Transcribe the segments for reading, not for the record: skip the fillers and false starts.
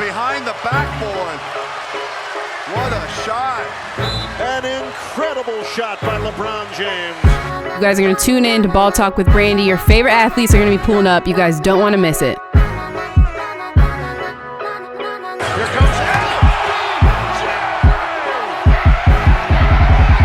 behind the backboard. What a shot. An incredible shot by LeBron James. You guys are going to tune in to Ball Talk with Brandy. Your favorite athletes are going to be pulling up. You guys don't want to miss it. Here comes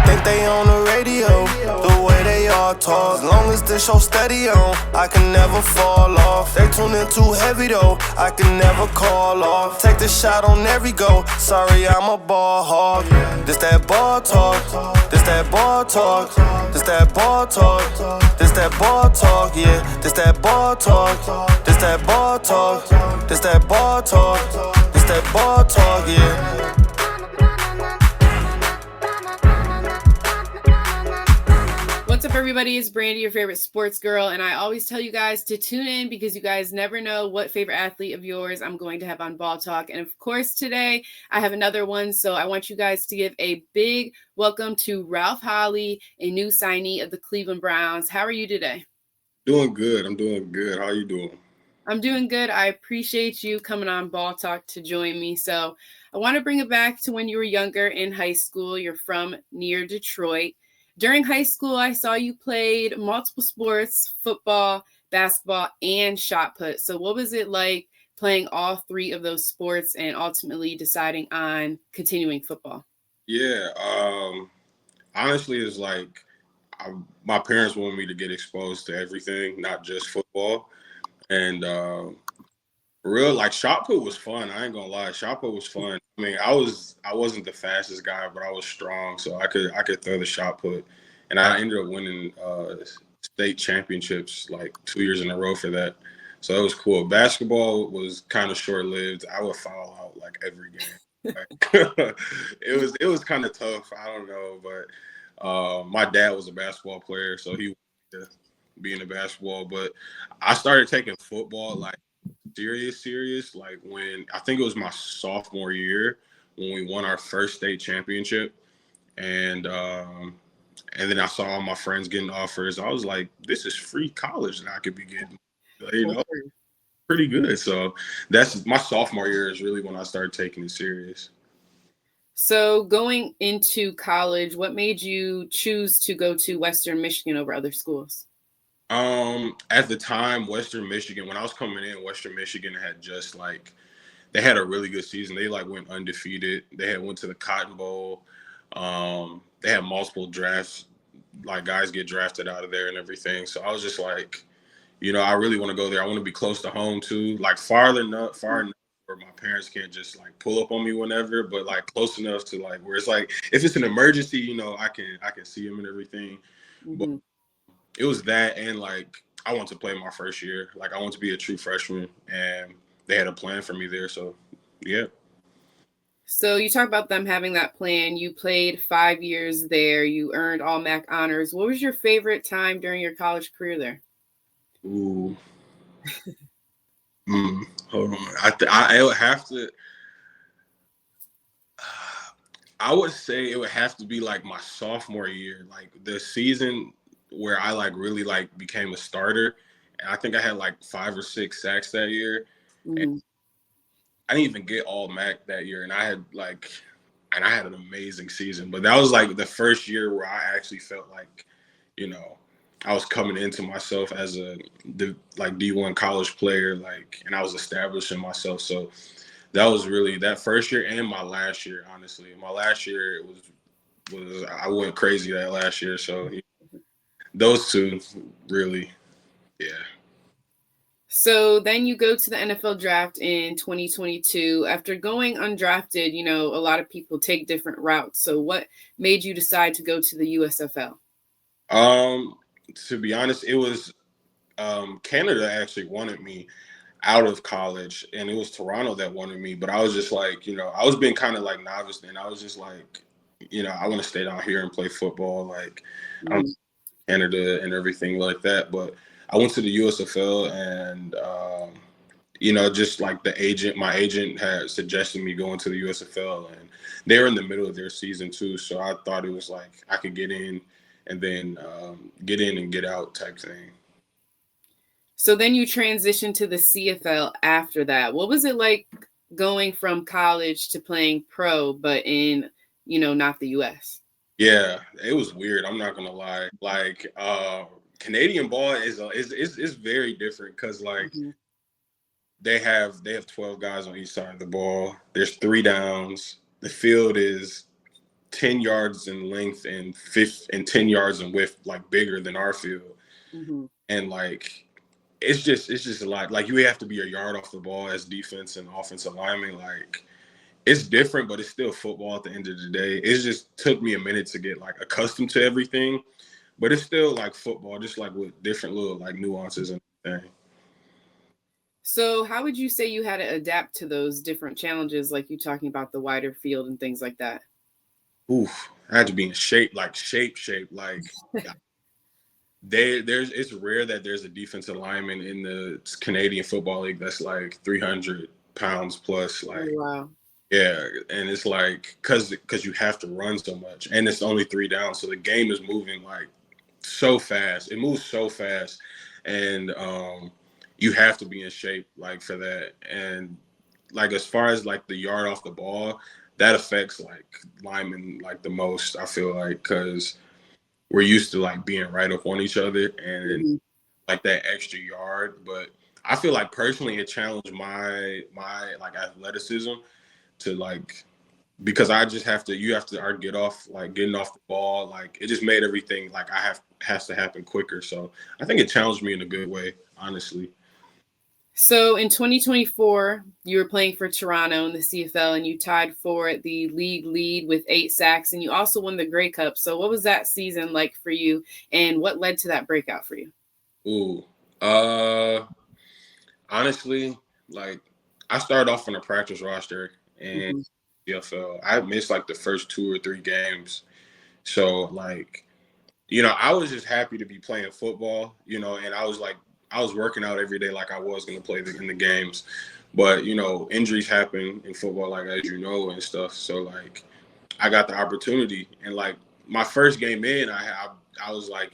Think they on the radio, the way they all talk. As long as the show steady on, I can never fall off. They tune in too heavy though, I can never call off. Take the shot on every go, sorry I'm a ball hog. This that ball talk, this that ball talk, this that ball talk, this that ball talk, yeah. This that ball talk, this that ball talk, this that ball talk, this that ball talk, yeah. What's up, everybody? It's Brandy, your favorite sports girl, and I always tell you guys to tune in because you guys never know what favorite athlete of yours I'm going to have on Ball Talk. And of course, today I have another one, so I want you guys to give a big welcome to Ralph Holley, a new signee of the Cleveland Browns. How are you today? Doing good. I'm doing good. How are you doing? I'm doing good. I appreciate you coming on Ball Talk to join me. So I want to bring it back to when you were younger in high school. You're from near Detroit. During high school, I saw you played multiple sports, football, basketball, and shot put. So what was it like playing all three of those sports and ultimately deciding on continuing football? Yeah. Honestly, it's like my parents wanted me to get exposed to everything, not just football. And shot put was fun. I ain't gonna lie, shot put was fun. I mean, I wasn't the fastest guy, but I was strong, so I could throw the shot put, and I ended up winning state championships like 2 years in a row for that. So it was cool. Basketball was kind of short lived. I would foul out like every game. Like, it was kind of tough. I don't know, but my dad was a basketball player, so he wanted to be in the basketball. But I started taking football like serious like when I think it was my sophomore year when we won our first state championship, and then I saw all my friends getting offers. I was like, this is free college that I could be getting, pretty good. So that's my sophomore year is really when I started taking it serious. So going into college, what made you choose to go to Western Michigan over other schools? At the time, Western Michigan, when I was coming in, Western Michigan had just they had a really good season. They went undefeated. They had went to the Cotton Bowl. They had multiple drafts, like guys get drafted out of there and everything. So I was just like, I really want to go there. I want to be close to home too, like far enough where my parents can't just like pull up on me whenever, but like close enough to like where it's like if it's an emergency, I can see them and everything. Mm-hmm. But it was that, and like I want to play my first year. Like I want to be a true freshman, and they had a plan for me there. So, yeah. So you talk about them having that plan. You played 5 years there. You earned all MAC honors. What was your favorite time during your college career there? Ooh. Hold on. I would have to. I would say it would have to be like my sophomore year, like the season where I really became a starter, and I think I had like 5 or 6 sacks that year. Mm-hmm. And I didn't even get all MAC that year, and I had an amazing season. But that was like the first year where I actually felt like, I was coming into myself as a D1 college player, and I was establishing myself. So that was really that first year and my last year. Honestly, my last year it was I went crazy that last year. So. Those two, really, yeah. So then you go to the NFL draft in 2022. After going undrafted, a lot of people take different routes. So what made you decide to go to the USFL? To be honest, it was Canada actually wanted me out of college, and it was Toronto that wanted me. But I was just like, I was being kind of like novice then. I was just like, I want to stay down here and play football. Like, mm-hmm. Canada and everything like that, but I went to the USFL, and just like my agent had suggested me going to the USFL, and they were in the middle of their season too, so I thought it was like I could get in and then get in and get out type thing. So then you transitioned to the CFL after that. What was it like going from college to playing pro, but in, not the US? Yeah, it was weird. I'm not gonna lie. Like, Canadian ball is very different because like Mhm. they have 12 guys on each side of the ball. There's 3 downs. The field is 10 yards in length and 10 yards in width, like bigger than our field. Mhm. And like it's just a lot. Like you have to be a yard off the ball as defense and offensive lineman. Like it's different, but it's still football at the end of the day. It just took me a minute to get like accustomed to everything, but it's still like football, just like with different little like nuances and everything. So, how would you say you had to adapt to those different challenges, like you talking about the wider field and things like that? Oof, I had to be in shape, like shape. Like there's it's rare that there's a defensive lineman in the Canadian Football League that's like 300 pounds plus. Oh, Like wow. yeah, and it's like because you have to run so much, and it's only 3 downs, so the game is moving like so fast. It moves so fast, and you have to be in shape like for that. And like as far as like the yard off the ball, that affects like linemen like the most. I feel like because we're used to like being right up on each other and Mhm. like that extra yard. But I feel like personally, it challenged my like athleticism to like because I just have to you have to get off like getting off the ball like it just made everything like has to happen quicker. So I think it challenged me in a good way, honestly. So, in 2024, you were playing for Toronto in the CFL and you tied for the league lead with 8 sacks, and you also won the Grey Cup. So, what was that season like for you, and what led to that breakout for you? Ooh, uh, honestly, like I started off on a practice roster and Mhm. CFL. I missed like the first 2 or 3 games, so like I was just happy to be playing football, and I was working out every day like I was going to play in the games. But, injuries happen in football, like, as you know, and stuff. So, like, I got the opportunity. And, like, my first game in, I was like,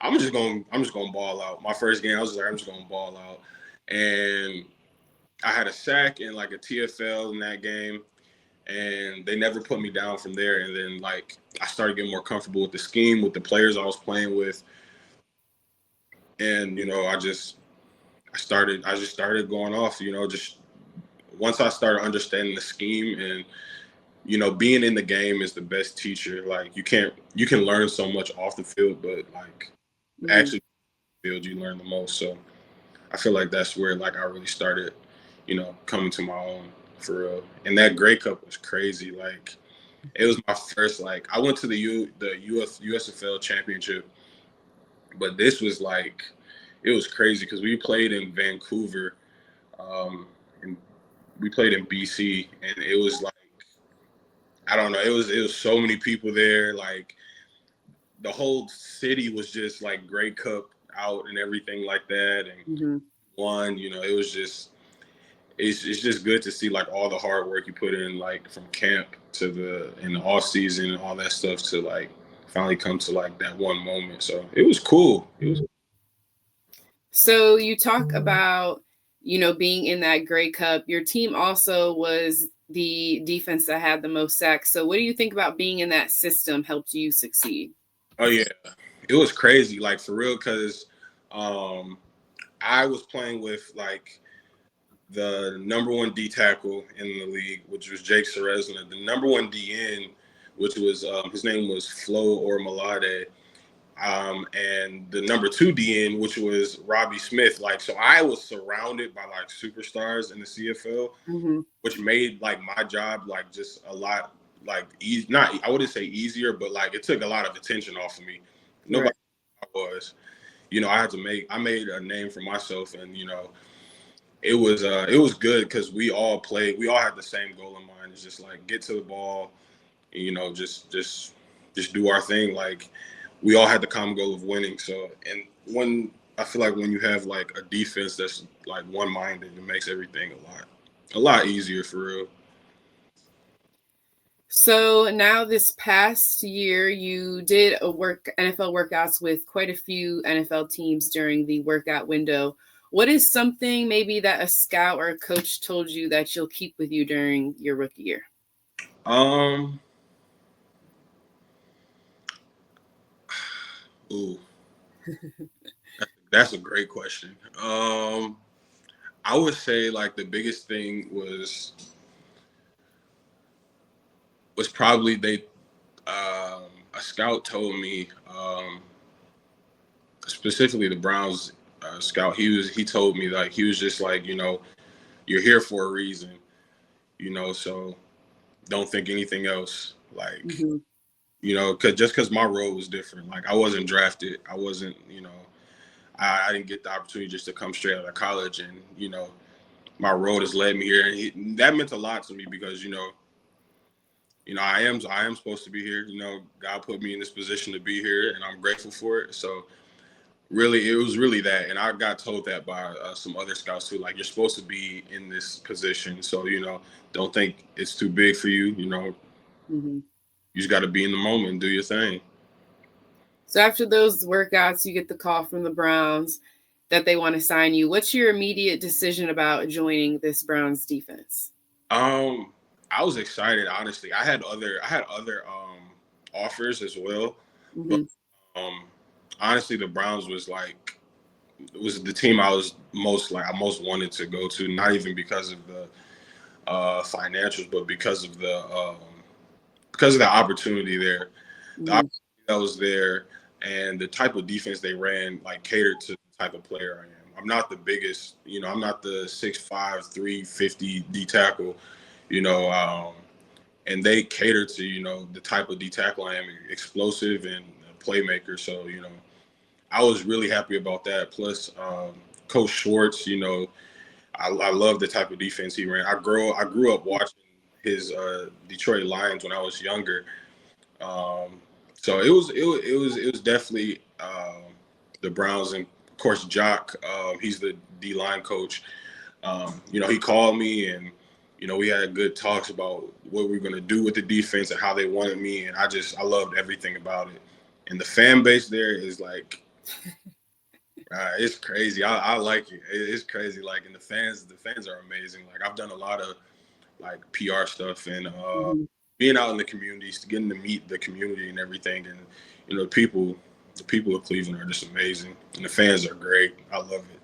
I'm just gonna ball out. My first game, I was like, I'm just gonna ball out. And I had a sack and like a TFL in that game, and they never put me down from there. And then like I started getting more comfortable with the scheme, with the players I was playing with, and I just started going off. Just once I started understanding the scheme and being in the game is the best teacher. Like you can learn so much off the field, but like Mhm. actually field you learn the most. So I feel like that's where like I really started, coming to my own for real. And that Grey Cup was crazy. Like it was my first like I went to the USFL championship, but this was like it was crazy because we played in Vancouver, and we played in BC, and it was like I don't know, it was so many people there. Like the whole city was just like Grey Cup out and everything like that, and Mhm. won. It was just it's just good to see like all the hard work you put in like from camp to in the off season and all that stuff to like finally come to like that one moment. So it was cool. It was So, you talk about, being in that Grey Cup. Your team also was the defense that had the most sacks. So, what do you think about being in that system helped you succeed? oh yeah, it was crazy like for real because um, I was playing with like the number one D tackle in the league, which was Jake Ceresna, the number one DN, which was his name was Flo or Malade. And the number two DN, which was Robbie Smith. Like, so I was surrounded by like superstars in the CFL, Mhm. which made like my job like just a lot like easy. Not I wouldn't say easier, but like it took a lot of attention off of me. Right. Nobody was, I made a name for myself, and it was good because we all had the same goal in mind. It's just like get to the ball, and, just do our thing. Like we all had the common goal of winning. So and when I feel like when you have like a defense that's like one minded, it makes everything a lot easier for real. So now this past year, you did a NFL workouts with quite a few NFL teams during the workout window. What is something maybe that a scout or a coach told you that you'll keep with you during your rookie year? Ooh, that's a great question. I would say like the biggest thing was probably a scout told me, specifically the Browns scout. He told me like he was just like, you're here for a reason, so don't think anything else. Like, Mm-hmm. because my role was different. Like I wasn't drafted. I wasn't, I didn't get the opportunity just to come straight out of college, and my role has led me here, and that meant a lot to me because I am supposed to be here. God put me in this position to be here, and I'm grateful for it. So really, it was really that, and I got told that by some other scouts too. Like you're supposed to be in this position, so don't think it's too big for you. Mm-hmm. You just got to be in the moment and do your thing. So after those workouts, you get the call from the Browns that they want to sign you. What's your immediate decision about joining this Browns defense? I was excited, honestly. I had other offers as well, but Mm-hmm. honestly, the Browns was the team I most wanted to go to. Not even because of the financials, but because of the opportunity there, the Mm-hmm. opportunity that was there, and the type of defense they ran catered to the type of player I am. I'm not the biggest, I'm not the 6'5", 350 D tackle, and they cater to the type of D tackle I am, explosive and a playmaker. So I was really happy about that. Plus, Coach Schwartz, I love the type of defense he ran. I grew up watching his Detroit Lions when I was younger. So it was definitely the Browns, and of course Jock. He's the D line coach. He called me, and we had good talks about what we were going to do with the defense and how they wanted me, and I loved everything about it. And the fan base there is like, it's crazy. I like it. It's crazy. Like, and the fans are amazing. Like, I've done a lot of PR stuff, and Mm-hmm. being out in the communities, getting to meet the community and everything, and the people of Cleveland are just amazing, and the fans are great. I love it.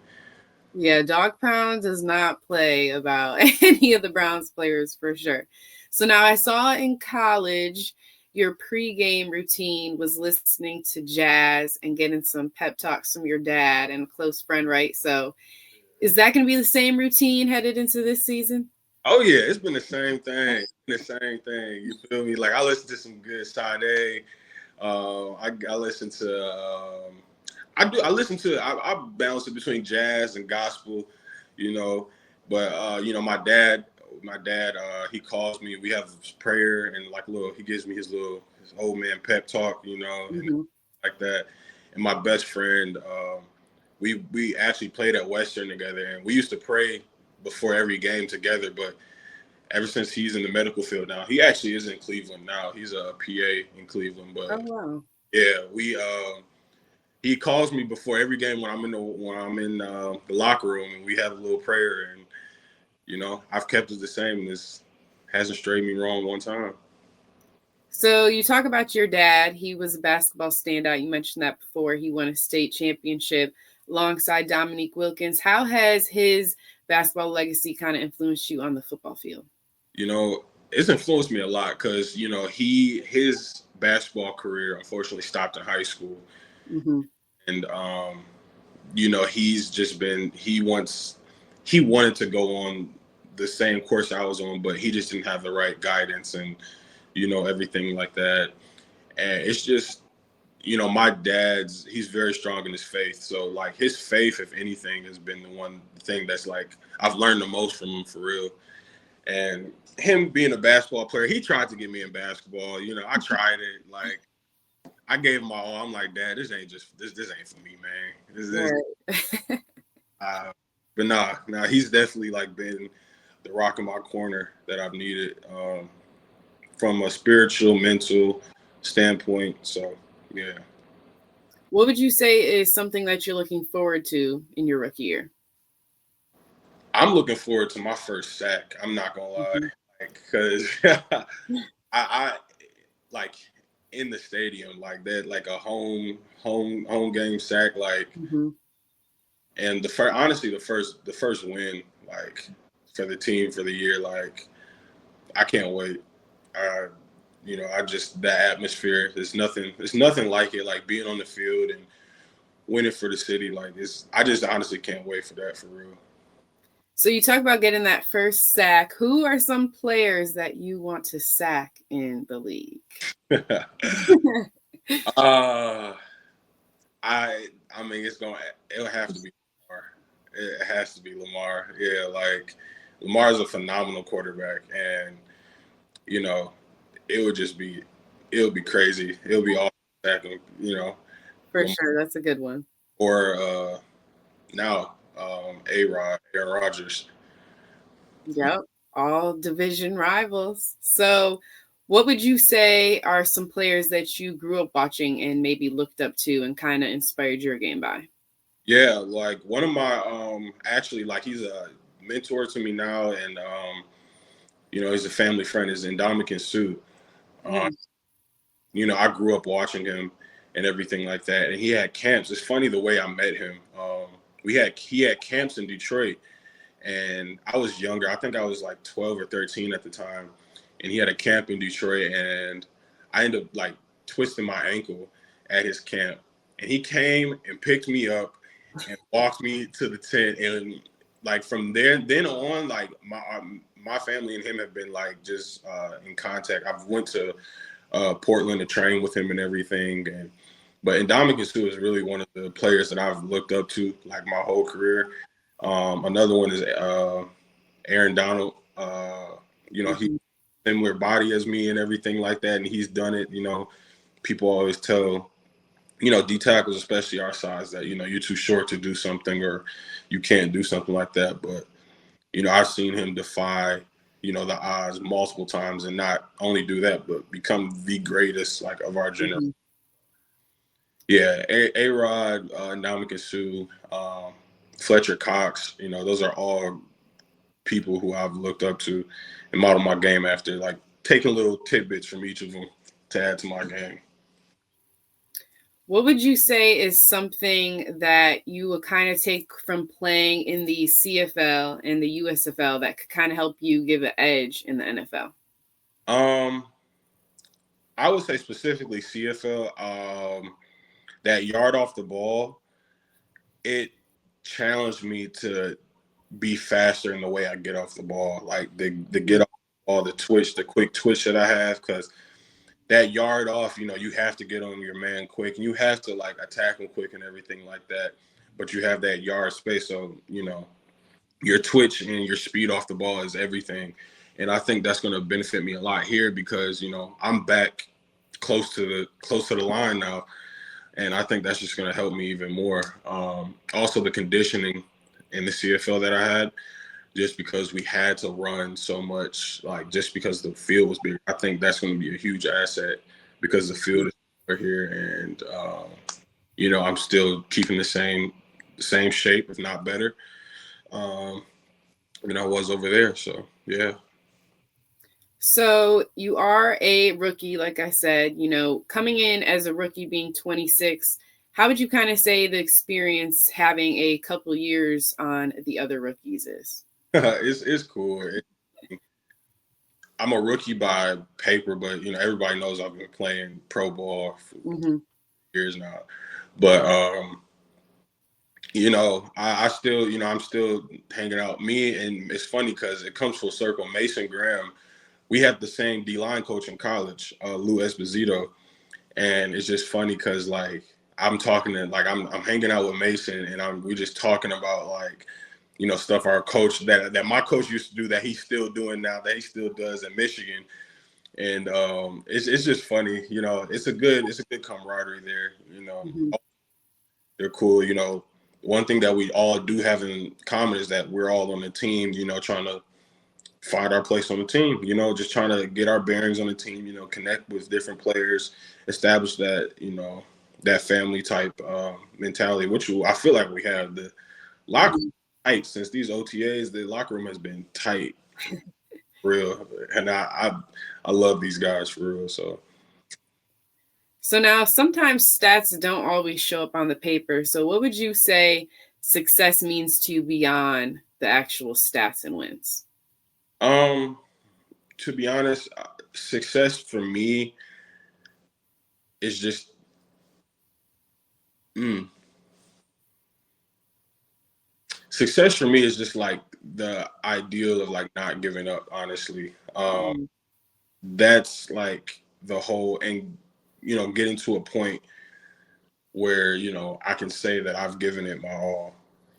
Yeah, Dog Pound does not play about any of the Browns players for sure. So now I saw in college your pregame routine was listening to jazz and getting some pep talks from your dad and a close friend, right? So is that going to be the same routine headed into this season? Oh yeah, it's been the same thing. The same thing. You feel me? Like I listen to some good Sade. I listen to. I listen to. I balance it between jazz and gospel, you know. But my dad, he calls me. We have prayer and he gives me his old man pep talk, and Mm-hmm. like that. And my best friend, we actually played at Western together, and we used to pray before every game together. But ever since he's in the medical field now, he actually is in Cleveland now. He's a PA in Cleveland, Oh, but wow. yeah, he calls me before every game when I'm in the locker room, and we have a little prayer, and I've kept it the same. This hasn't strayed me wrong one time. So you talk about your dad. He was a basketball standout. You mentioned that before. He won a state championship alongside Dominique Wilkins. How has his basketball legacy kind of influenced you on the football field? It's influenced me a lot because his basketball career unfortunately stopped in high school, Mm-hmm. and he's just been he wanted to go on the same course I was on, but he just didn't have the right guidance and everything like that. And it's just my he's very strong in his faith, so his faith, if anything, has been the one thing that's I've learned the most from him, for real. And him being a basketball player, he tried to get me in basketball. I tried it. I gave him my all. I'm like, Dad, this ain't for me, man. Right. But nah, he's definitely been the rock in my corner that I've needed, from a spiritual, mental standpoint. So yeah. What would you say is something that you're looking forward to in your rookie year? I'm looking forward to my first sack. I'm not gonna lie, because I like in the stadium like that, like a home game sack, like, Mhm. and the first, honestly, the first win, like, for the team for the year, like, I can't wait. I just, that atmosphere. There's nothing like it. Like being on the field and winning for the city. Like I just honestly can't wait for that, for real. So you talk about getting that first sack. Who are some players that you want to sack in the league? uh, I mean, it'll have to be Lamar. It has to be Lamar. Yeah, like Lamar's a phenomenal quarterback, and you know, it would just be, it'll be crazy. It'll be all sacking, For Lamar, sure, that's a good one. or now Aaron Rodgers. Yep, all division rivals. So, what would you say are some players that you grew up watching and maybe looked up to and kind of inspired your game by? Yeah, like one of my actually, like, he's a mentor to me now, and he's a family friend, is Ndamukong Suh. Uh, Mm. I grew up watching him and everything like that, and he had camps. It's funny the way I met him. He had camps in Detroit, and I was younger. I think I was like 12 or 13 at the time, and he had a camp in Detroit, and I ended up like twisting my ankle at his camp, and he came and picked me up and walked me to the tent, and like from then on, like my family and him have been like just in contact. I've went to Portland to train with him and everything, but Ndamukong Suh is really one of the players that I've looked up to like my whole career. Another one is Aaron Donald. He's Mhm. similar body as me and everything like that, and he's done it. People always tell D tackles, especially our size, that you're too short to do something, or you can't do something like that. But I've seen him defy the odds multiple times, and not only do that, but become the greatest like of our generation. Mhm. Yeah, A-Rod, Ndamukong Suh, Fletcher Cox. Those are all people who I've looked up to and modeled my game after, like taking little tidbits from each of them to add to my game. What would you say is something that you would kind of take from playing in the CFL and the USFL that could kind of help you give an edge in the NFL? Um, I would say specifically CFL. That yard off the ball, it challenged me to be faster in the way I get off the ball, like the get off the ball, the quick twitch that I have, because that yard off, you have to get on your man quick, and you have to like attack him quick and everything like that. But you have that yard space, so your twitch and your speed off the ball is everything. And I think that's going to benefit me a lot here, because I'm back close to the line now, and I think that's just going to help me even more. Also, the conditioning in the CFL that I had, just because we had to run so much, like just because the field was big. I think that's going to be a huge asset, because the field is over here, and I'm still keeping the same shape, if not better, than I was over there. So yeah. So you are a rookie, like I said, coming in as a rookie being 26, how would you kind of say the experience having a couple years on the other rookies is? It's cool. I'm a rookie by paper, but everybody knows I've been playing pro ball for Mhm. years now. But I still, I'm still hanging out. Me, and it's funny because it comes full circle. Mason Graham, we had the same D-line coach in college, Lou Esposito, and it's just funny because like I'm talking to, like I'm hanging out with Mason, and we just talking about like stuff our coach that my coach used to do, that he's still doing now, that he still does in Michigan. And it's just funny. It's a good camaraderie there. Mhm. They're cool. One thing that we all do have in common is that we're all on the team, trying to find our place on the team, just trying to get our bearings on the team, connect with different players, establish that, that family type mentality, which I feel like we have. The locker Mhm. tight since these OTAs. The locker room has been tight, real, and I love these guys for real. So now sometimes stats don't always show up on the paper. So what would you say success means to you beyond the actual stats and wins? To be honest, success for me is just success for me is just like the ideal of like not giving up, honestly. That's like the whole, and getting to a point where I can say that I've given it my all,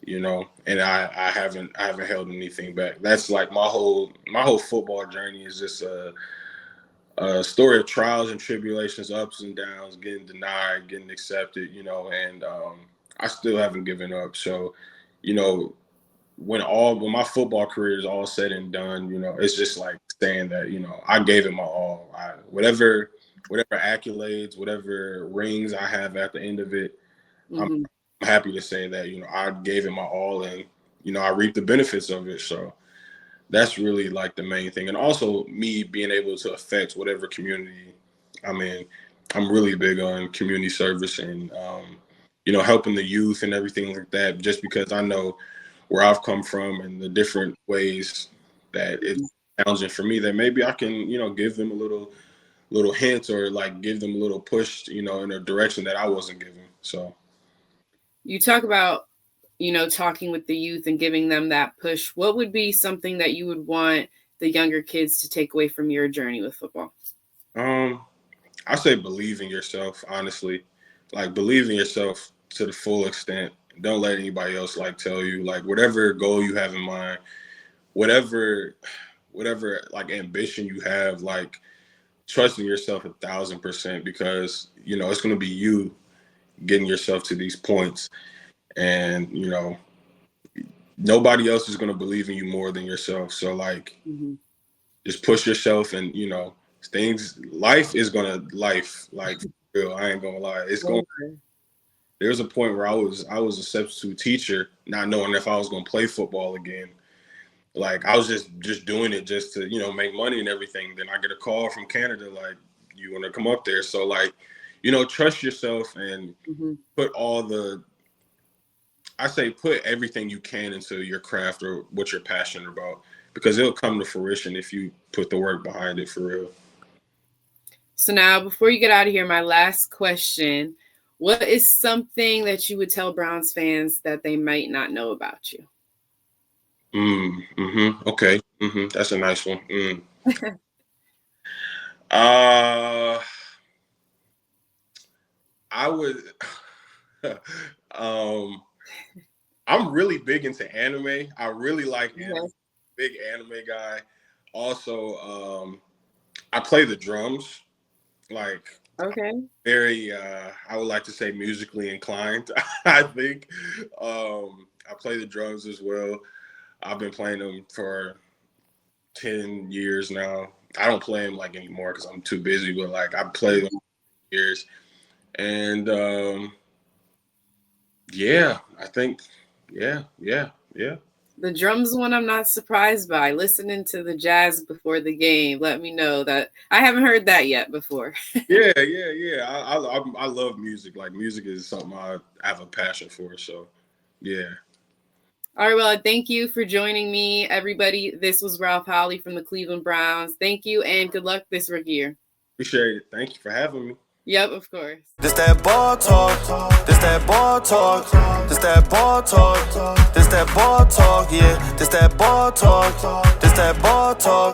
and I haven't held anything back. That's like my whole football journey is just a story of trials and tribulations, ups and downs, getting denied, getting accepted, and I still haven't given up. So, when my football career is all said and done, it's just like saying that, I gave it my all. Whatever accolades, whatever rings I have at the end of it, I'm happy to say that, I gave it my all, and, I reaped the benefits of it. So that's really like the main thing. And also me being able to affect whatever community I'm in. I'm really big on community service and, helping the youth and everything like that, just because I know where I've come from and the different ways that it's challenging for me, that maybe I can, give them a little hint, or like give them a little push, in a direction that I wasn't given. So you talk about, talking with the youth and giving them that push. What would be something that you would want the younger kids to take away from your journey with football? I say believe in yourself, honestly. Like, believe in yourself to the full extent. Don't let anybody else like tell you, like, whatever goal you have in mind, whatever like ambition you have, like, trust in yourself 1,000%, because it's going to be you getting yourself to these points, and nobody else is going to believe in you more than yourself. So like, just push yourself, and life is gonna life, like, real. I ain't gonna lie, it's going. There's a point where I was a substitute teacher, not knowing if I was gonna play football again. Like, I was just doing it just to make money and everything. Then I get a call from Canada, like, you want to come up there? So like, trust yourself and put put everything you can into your craft or what you're passionate about, because it'll come to fruition if you put the work behind it, for real. So now, before you get out of here, my last question: what is something that you would tell Browns fans that they might not know about you? Okay. That's a nice one. I would. I'm really big into anime. I really like anime. Big anime guy. Also, I play the drums. Like, very, I would like to say musically inclined, I think. I play the drums as well. I've been playing them for 10 years now. I don't play them like anymore because I'm too busy, but like, I play them for years. And I think, yeah. The drums one, I'm not surprised by. Listening to the jazz before the game let me know that I haven't heard that yet before. Yeah. I love music. Like, music is something I have a passion for. So, yeah. All right, well, thank you for joining me, everybody. This was Ralph Holley from the Cleveland Browns. Thank you, and good luck this rookie year. Appreciate it. Thank you for having me. Yep, of course. This that ball talk, this that ball talk, this that ball talk, this that ball talk, yeah, this that ball talk, this that ball talk.